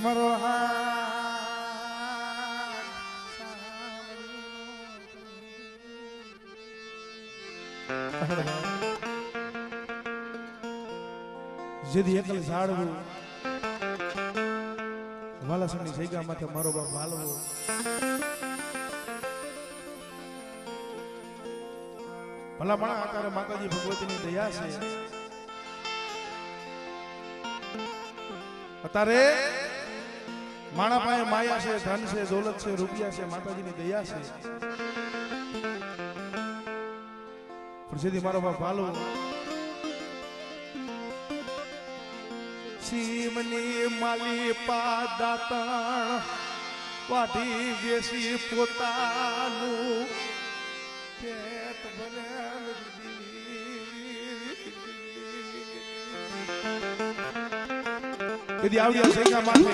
મારો જેથી એકલ ઝાડવું વાલાસણની જગ્યા માથે મારો બાપ વાલવો ભલામણા આકારે માતાજી ભગવતીની દયા છે. અત્યારે માણા પાસે માયા છે, ધન છે, દોલત છે, રૂપિયા છે, માતાજીની દયા છે. પણ જેથી મારો બાપ વાલો સીમની માલી પાદાતણ વાઢી વેસી પોતાનું પેટ ભરેલ કદી આવડ્યા શેકા માટે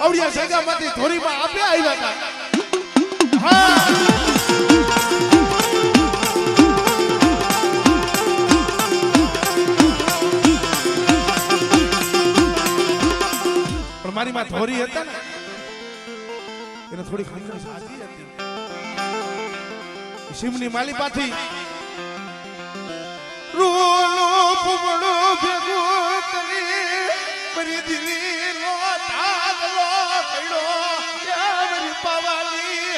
આવડિયા જગ્યા માંથી ધોરીમાં આપ્યા આવ્યા હતા. હા પણ મારી માં ધોરી હતા ને એને થોડી ખંજર સાચી હતી. સિમની માલી પાથી રોલો પુમડો ભેગો કરી મારી દિલી નો ધાગલો કઈડો મારી પાવાલી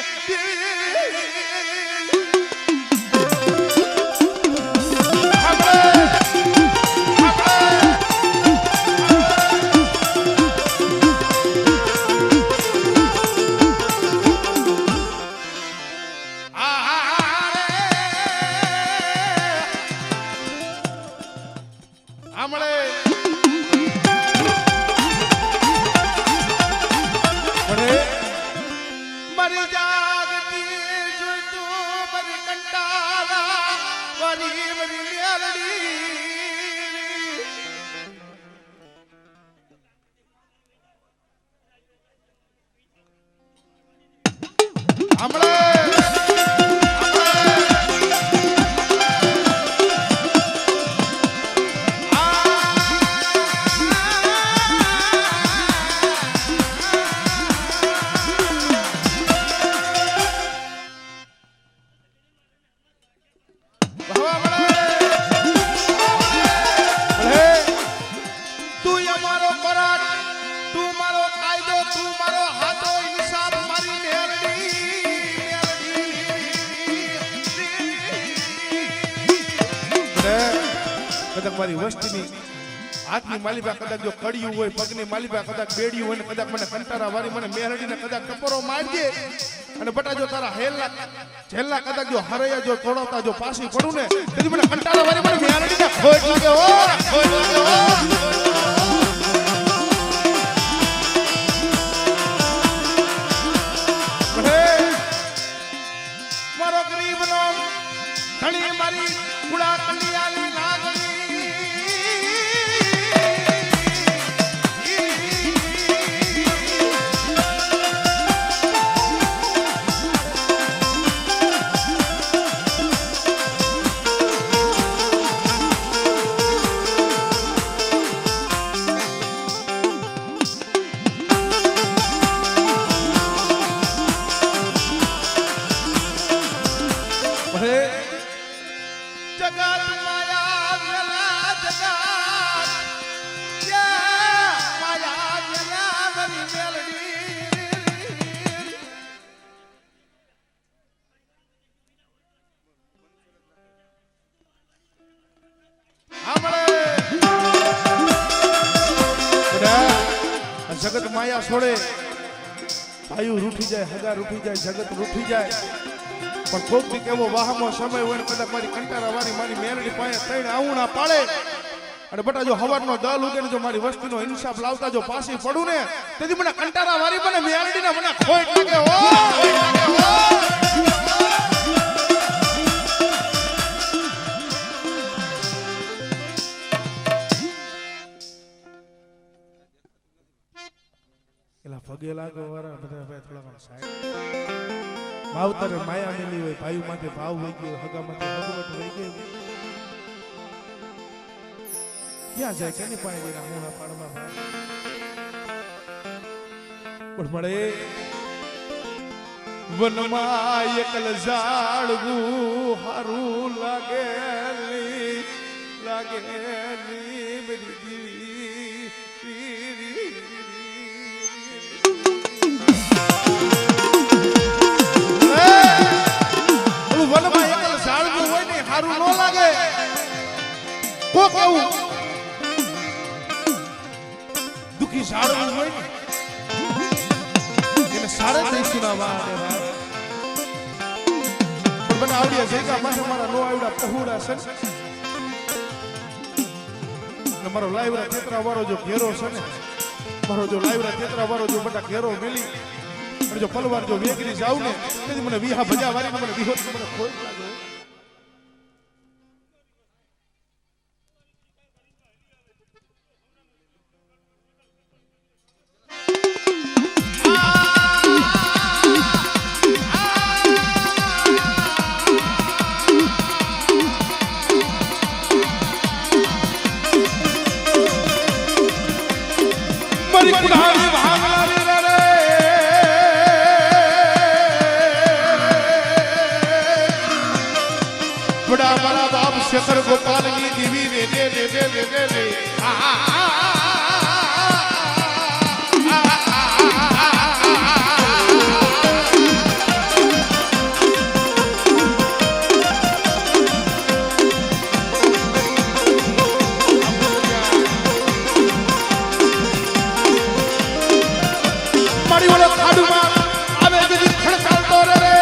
મારી વસ્તીની હાથની માલિબા કદાચ જો કડિયું હોય, પગની માલિબા કદાચ બેડિયું હોય ને કદાચ મને કંટારા વારી મને મેરડીને કદાચ ટપરો મારજે અને બટા જો તારા હેલના કદાચ જો હરૈયા જો તોડતા જો પાછી પડું ને તેથી મને કંટારા વારી મને મેરડીને ખોટ લાગે હો, ખોટ લાગે હો. મારો ગરીબનો ધણી મારી કુડા કંડિયાની લાગણી જગત માયા છોડે, ભાઈઓ રૂઠી જાય, હગા રૂઠી જાય, જગત રૂઠી જાય, પણ કોઈક એવો વાહમો સમય હોય ને કદાચ મારી કંટારા વાળી મારી મેરડી પાસે થઈને આવું ના પાડે અને બટા જો હવારનો દલ ઉગે ને જો મારી વસ્તીનો ઇન્સાફ લાવતા જો પાછી પડું ને તેથી મને કંટારા વારી મને મેરડીને મને ખોટ લાગે હો એલા પગે લાગો વારા બધા ભાઈ થોડા સાઈડ માવતરે માયા મેલી હોય ભાઈ માથે ભાવ વહી ગયો હગા માથે હગવટ વહી ગયો ક્યાં જાય કેની પાસે જઈને મોણા પાડવા પણ મળે વનમાં એકલ ઝાડવું હારું લાગેલી મેરી દીવી વનમાં એકલ ઝાડવું હોય ને હારું ન લાગે કોક એવું દુખી ઝાડવું હોય ને એને સારે દઈશું ના વાડે પણ મને આવડ્યા જઈકા માથે મારા નો આવડા પહોળા છે ને મારો લાઈવરા તેતરા વાળો જો ઘેરો છે ને મારો જો લાઈવરા તેતરા વાળો જો બટા ઘેરો મેલી અને જો પલવાર જો વેગરી જાવ ને તેથી મને વિહા ભજા વારી મને વિહોત મને ખોટ લાગે શેખર ગોપાલની દીવી રે રે રે રે રે રે રે મારી ઓલો ખાડુમાં આવે દીદી ખડકાલતો રે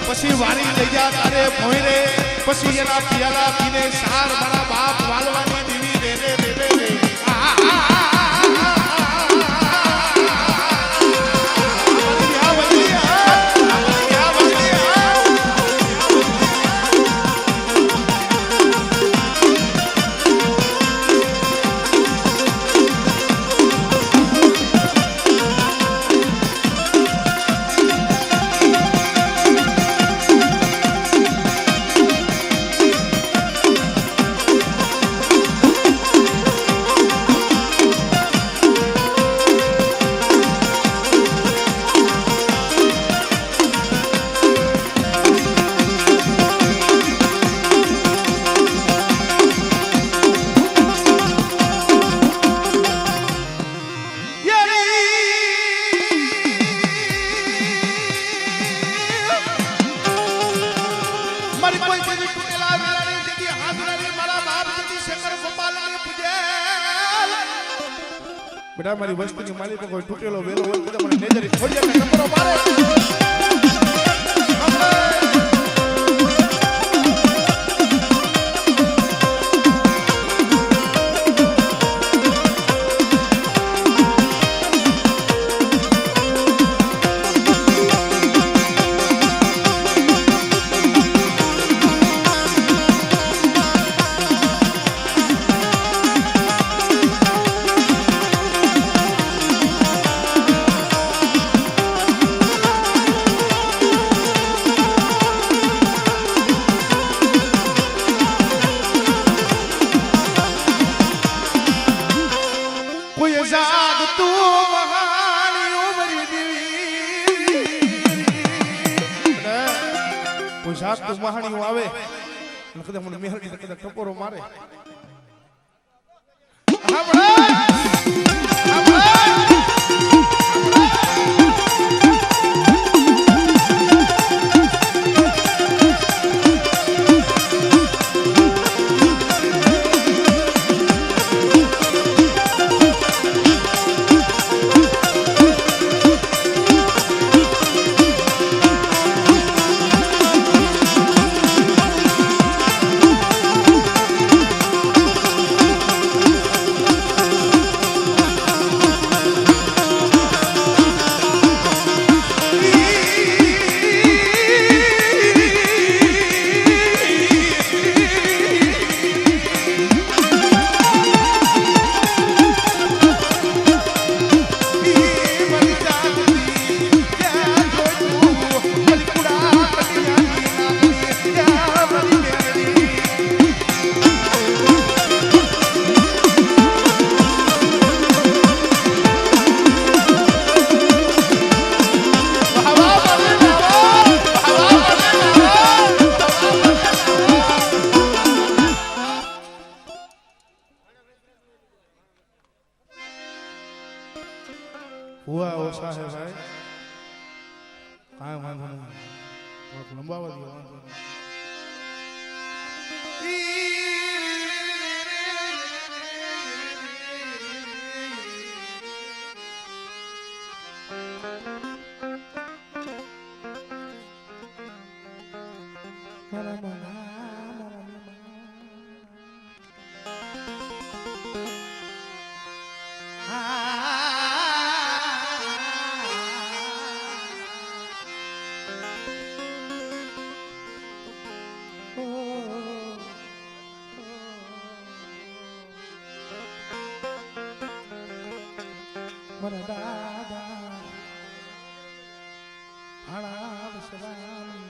પછી વારી લઈ જા તારે ભોયરે પછી એના પિયાલા પીને સાર મારા બાપ વાલવાની દીવી રે રે રે રે રે બેટા મારી વસ્તીની માલિક કોઈ તૂટેલો વેલો હોય તો મને નેજરી છોડીને નંબરો મારે મહાણીઓ આવે કદાચ મને મેહરડી કદાચ ટપોરો મારે લંબાવા દો વાંધો નહીં. મારા દાદા હાણા વસરામી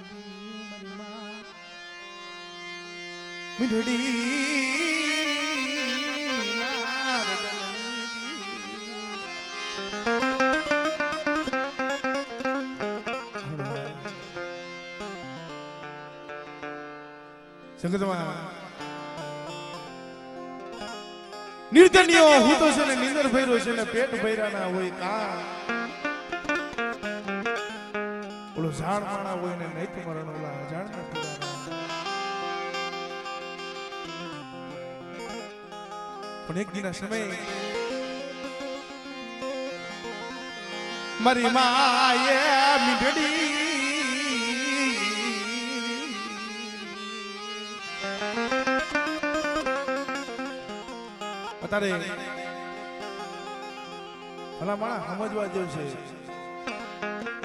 મારી માં સંગતમાં નિર્ધન્યો હું તો છે ને નિંદર ભર્યો છે ને પેટ ભર્યા હોય કા ઓલો ઝાડ માણા હોય ને નૈત મરણ ઓલા ઝાડ ના પણ એક દિના સમય મારી માએ મીંઢડી તારે ભલા માણા સમજવા જેવું છે.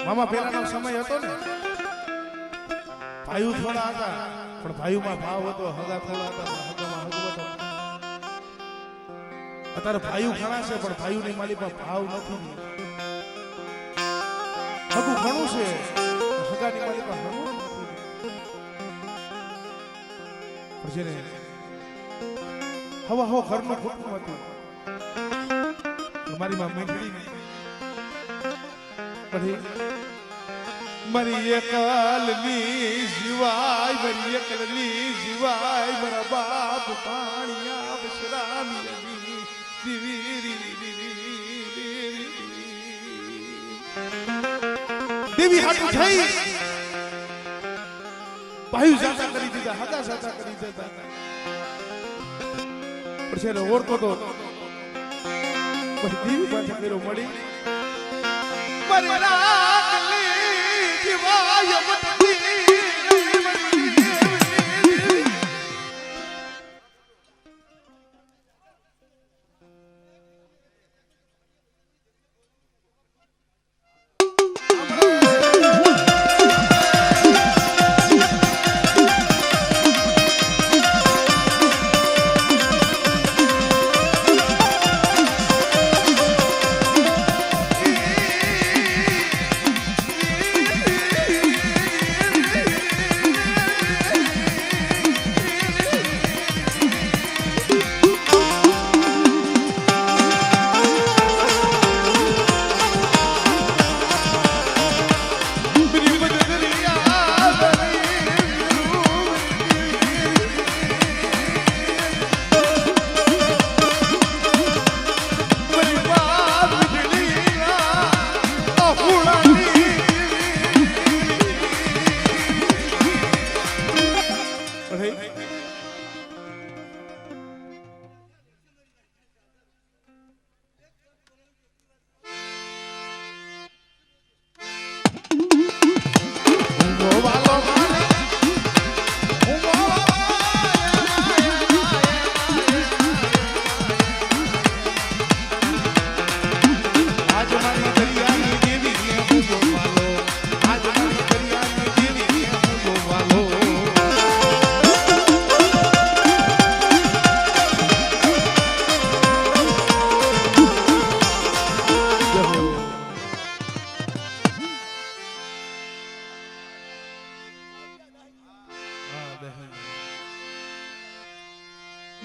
મામા પેલાનો સમય હતો ને ભાઈઓ થોડા હતા પણ ભાઈઓમાં ભાવ હતો, હગા થોડા હતા હગામાં હગો હતો. અત્યારે ભાઈઓ ઘણા છે પણ ભાઈઓની માલિકમાં ભાવ નથી. હગું ઘણું છે હગાની માલિકમાં હગું નથી. પછી ને હવા હો ઘરનું કુટુંબ હતું. મારી માં મીંઢડી પછી મારી એકલની જીવાય મારી એકલની જીવાય મારા બાપ પાણીયા વસરામી દેવી હાટુ થઈ ભાઈ જાતા કરી દીધા, હગા જાતા કરી દીધા. પછી ઓળખો તો દેવી પાછા ફેરો મળી મારી લાડલી જીવાય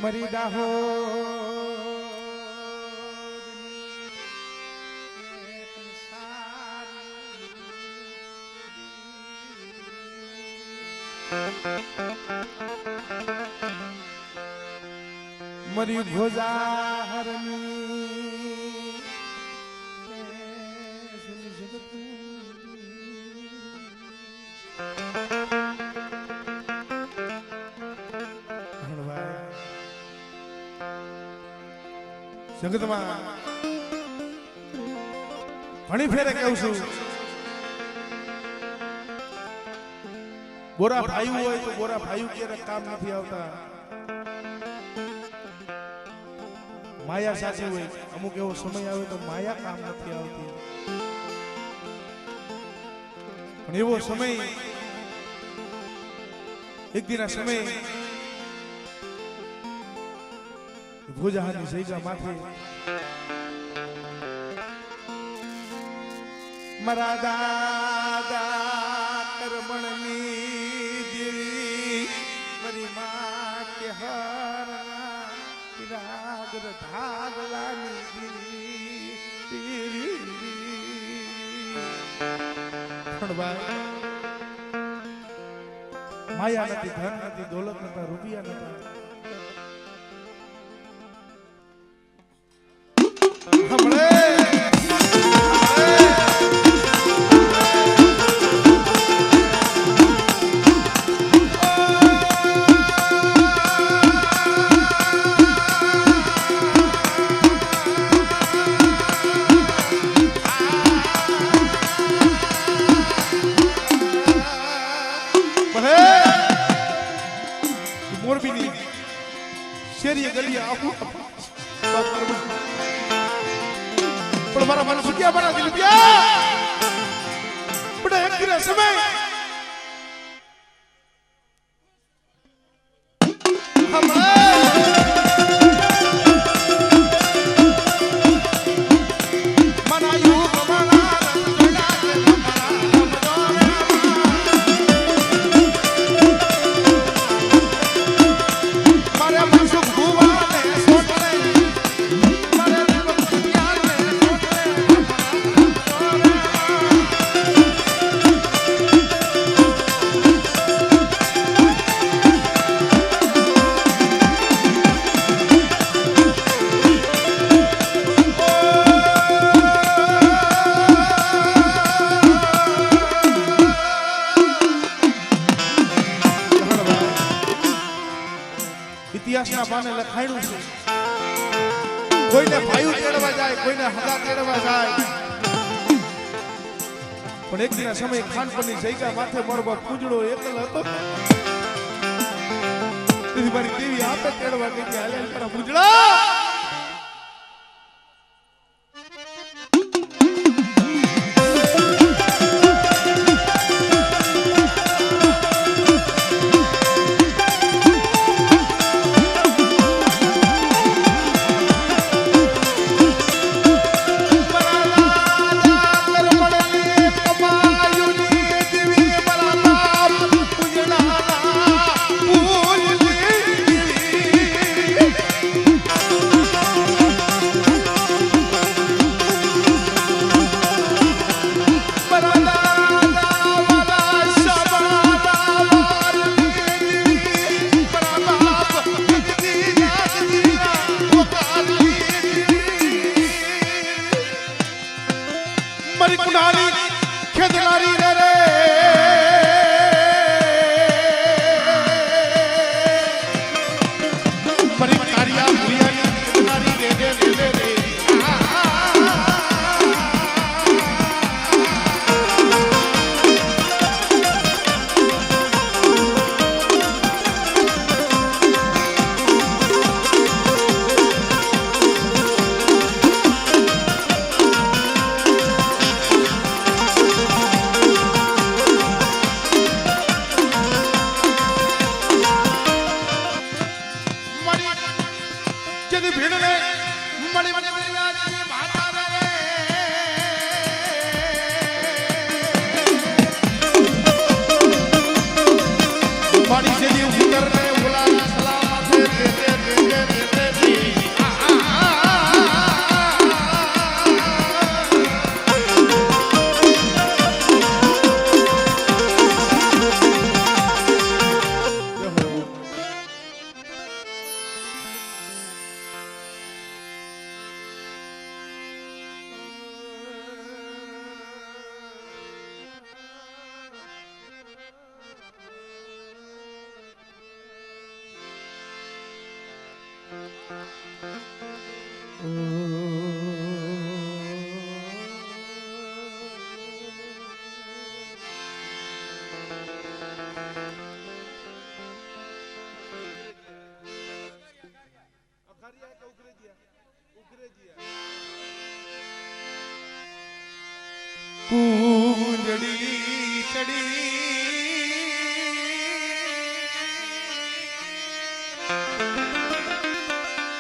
મરી દાહો મરી ભોજા હરની સુની જગત જગતમાં ઘણી ફેરે કહું છું, ગોરા ભાઈ હોય તો ગોરા ભાઈ ક્યારેક કામ નથી આવતા. માયા સાચી હોય, અમુક એવો સમય આવે તો માયા કામ નથી આવતી. પણ એવો સમય એક દિના સમય ભોજાની જગ્યા માથે મારા દાદા કરમણની દેવી મારી માં કે હરના રાગર ધાગલાની દેવી પણ ભાઈ માયા નથી, ધન નથી, દોલત નતા, રૂપિયા નતા. હમણે મોરબીની શેરીએ ગલીએ આવું પણ મારા મન સુખ્યા મારા દિલ પ્યા બડા એક દિન સમય ઇતિહાસના પાને લખાયું છે, કોઈને ભાઈઓ તેડવા જાય, કોઈને હગા તેડવા જાય, પણ એક દિના સમય ખાનપણની જગ્યા માથે મારો બાપ પૂજડો એકલ હતો. તેથી મારી દેવી આપે તેડવા ગઈ કે હાલે મારા પૂજડા પૂંજડી ચડી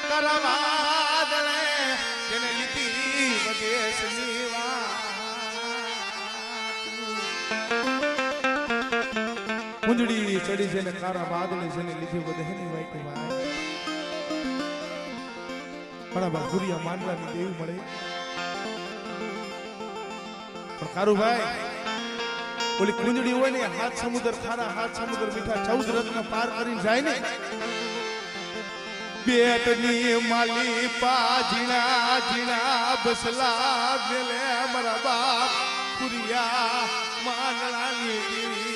કરવાદળે જેને લીધી વદેશની વાત પૂંજડી ચડી છે ને કારા બાદળે જેને લીધી વદેશની વાત બરાબર ગુરિયા માનવાની દેવી મળે પણ કારુભાઈ ઓલી કુંજડી હોય ને હાથ સમુદ્ર ખારા હાથ સમુદ્ર મીઠા 14 રત્ન પાર કરીને જાય ને બેટની માલી પા જીણા જીણા બસલા મેલે મારા બાપ કુરિયા માનવાની દેવી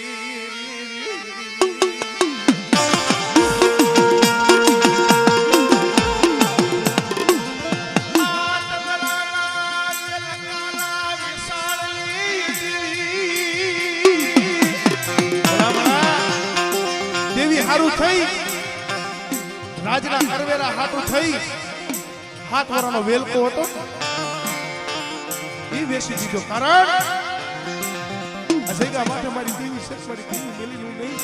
રાજના કરવેરા હાટું થઈ હાથ વાળાનો વેલકો હતો એ વેસી દીધો કારણ આ જગ્યા માટે મારી દેવી છે મારી દેવી મેલીનું નહીં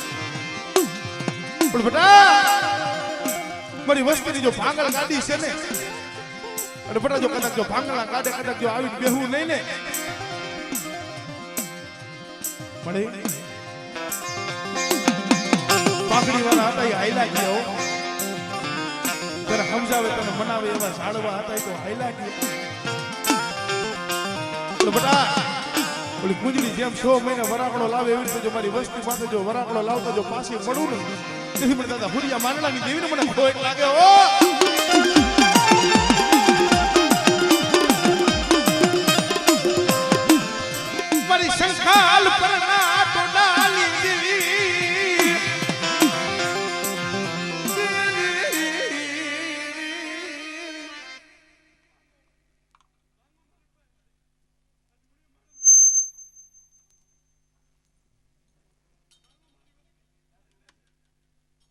પણ બેટા મારી વસ્તીની જો ભાંગળ ગાડી છે ને અને બેટા જો કદાચ જો ભાંગળા ગાડે કદાચ જો આવી બેહવું નહીં ને મળે પાઘડી વાળા હતા એ હાઈલા ગયા સમજાવે તને મનાવે એવા ઝાડવા હતા તો હાઈલા ગયા બેટા ઓલી કુંજડી જેમ 6 મહિને વરાકડો લાવે એવી રીતે જો મારી વસ્તી પાસે જો વરાકડો લાવતા જો પાછી પડું ને તેથી મને દાદા હુરિયા માંડલાની દેવીને મને ખોટ લાગે ઓ મારી સંખાલ પર ના તો ડાલી દેવી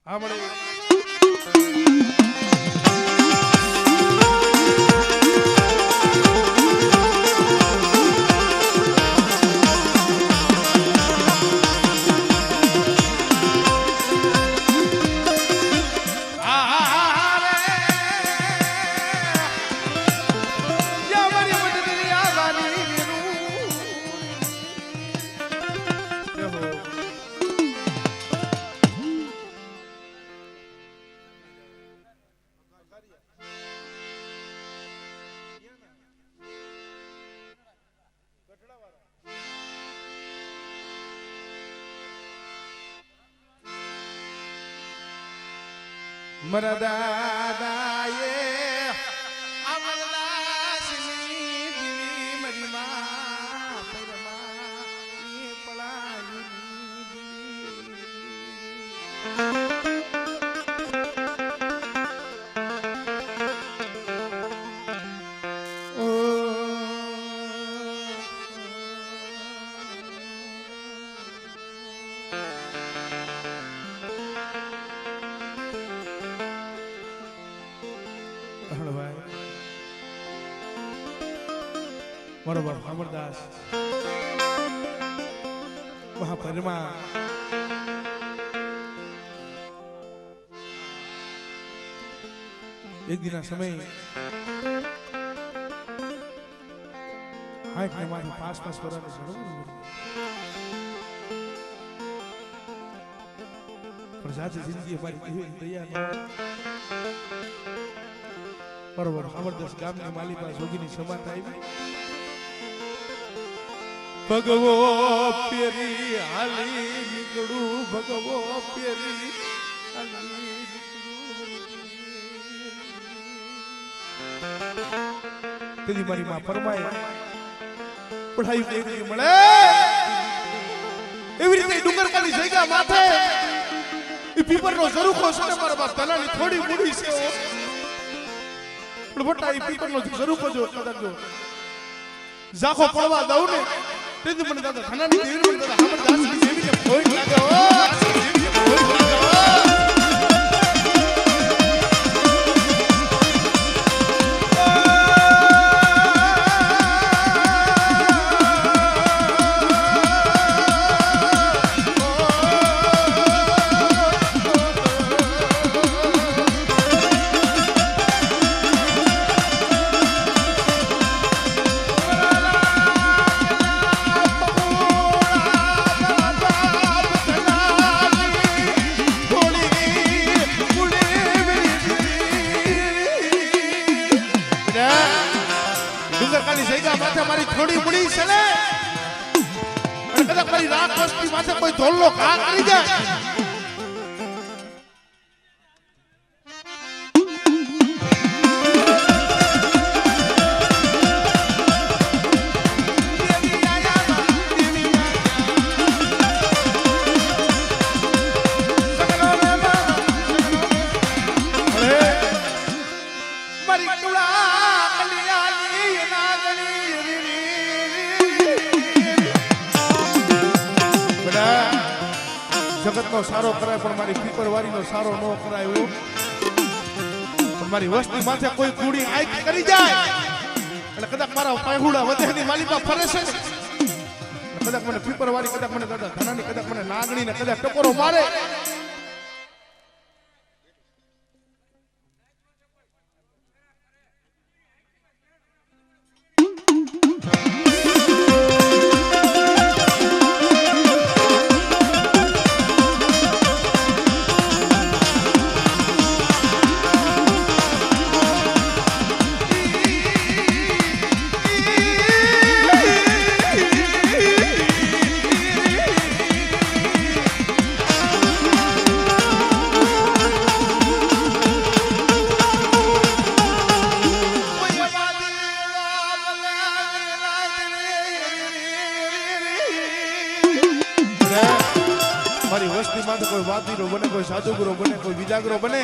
આપણે મારા દાદાએ અમરદાસની દીવી મારી માં પરમાની પળાયુની બરોબર અમરદાસ મહાપરમાં એક દિના સમય હાઈક ને માંથી 5 વર્ષની જરૂર પણ સાચી જિંદગી મારી કેવી તૈયાર બરોબર અમરદાસ ગામની માલિકા જોગીની સમાતા આવી ભગવો પેરી હાલી નીકળું ભગવો પેરી હાલી નીકળું તેની મારી માં ફરમાય પઢાઈ કેવી મળે એવી રીતે ડુંગરકાની જગ્યા માથે એ પીપરનો ઝરૂખો છે મારા બાપ તલાની થોડી મૂડી છે પણ બટા એ પીપરનો ઝરૂખો જો કદાચ જો ઝાખો પડવા દઉં ને તેથી મને દાદા ધનાની દેવી મને દાદા અમરદાસની દેવીને કોઈ લાગે ઓ દેવીને કોઈ લાગે વસ્તી માથે કોઈ ધોલ્લો ઘા કરી જાય જગતનો સારો કરાય પણ મારી પીપરવારીનો સારો ન કરાય એવું પણ મારી વસ્તી માથે કોઈ કુડી આંખ કરી જાય એટલે કદાચ મારા પાહુડા વધેની માલિકા ફરે છે કદાચ મને પીપરવારી કદાચ મને કદાચ ધનાની કદાચ મને નાગણી ને કદાચ ટકોરો મારે મારી વસ્તી માં કોઈ વાદીરો બને કોઈ સાધુગુરો બને કોઈ વિજાગરો બને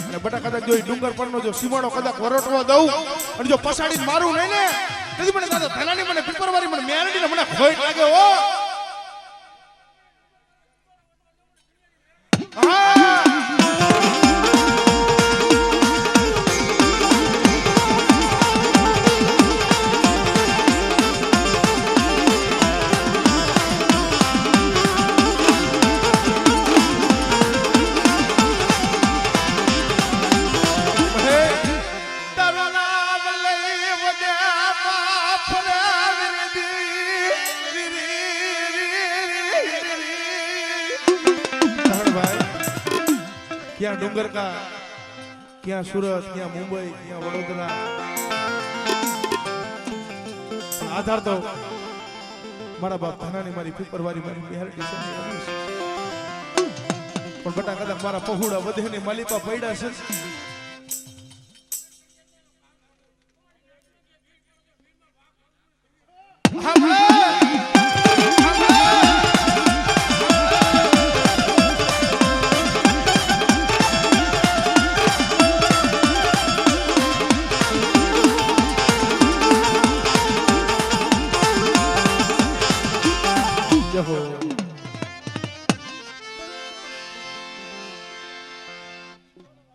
અને બટા કદાચ જો ડુંગર પરનો જો સીમાડો કદાચ વરોટવા દઉં અને જો પસાડી મારું નહીં ને તેથી મને દાદા ધનાની મને પીપરવારી મને મેરડી ને મને ખોટ લાગે ઓ ક્યાં ડુંગર કા ક્યાં સુરત ક્યાં મુંબઈ ક્યાં વડોદરા આધાર તો મારા બાપ ધનાની મારી પીપરવારી મારી બિહારડી છે પણ બટા કદાચ મારા પહોળા વધેની માલિકા પડ્યા છે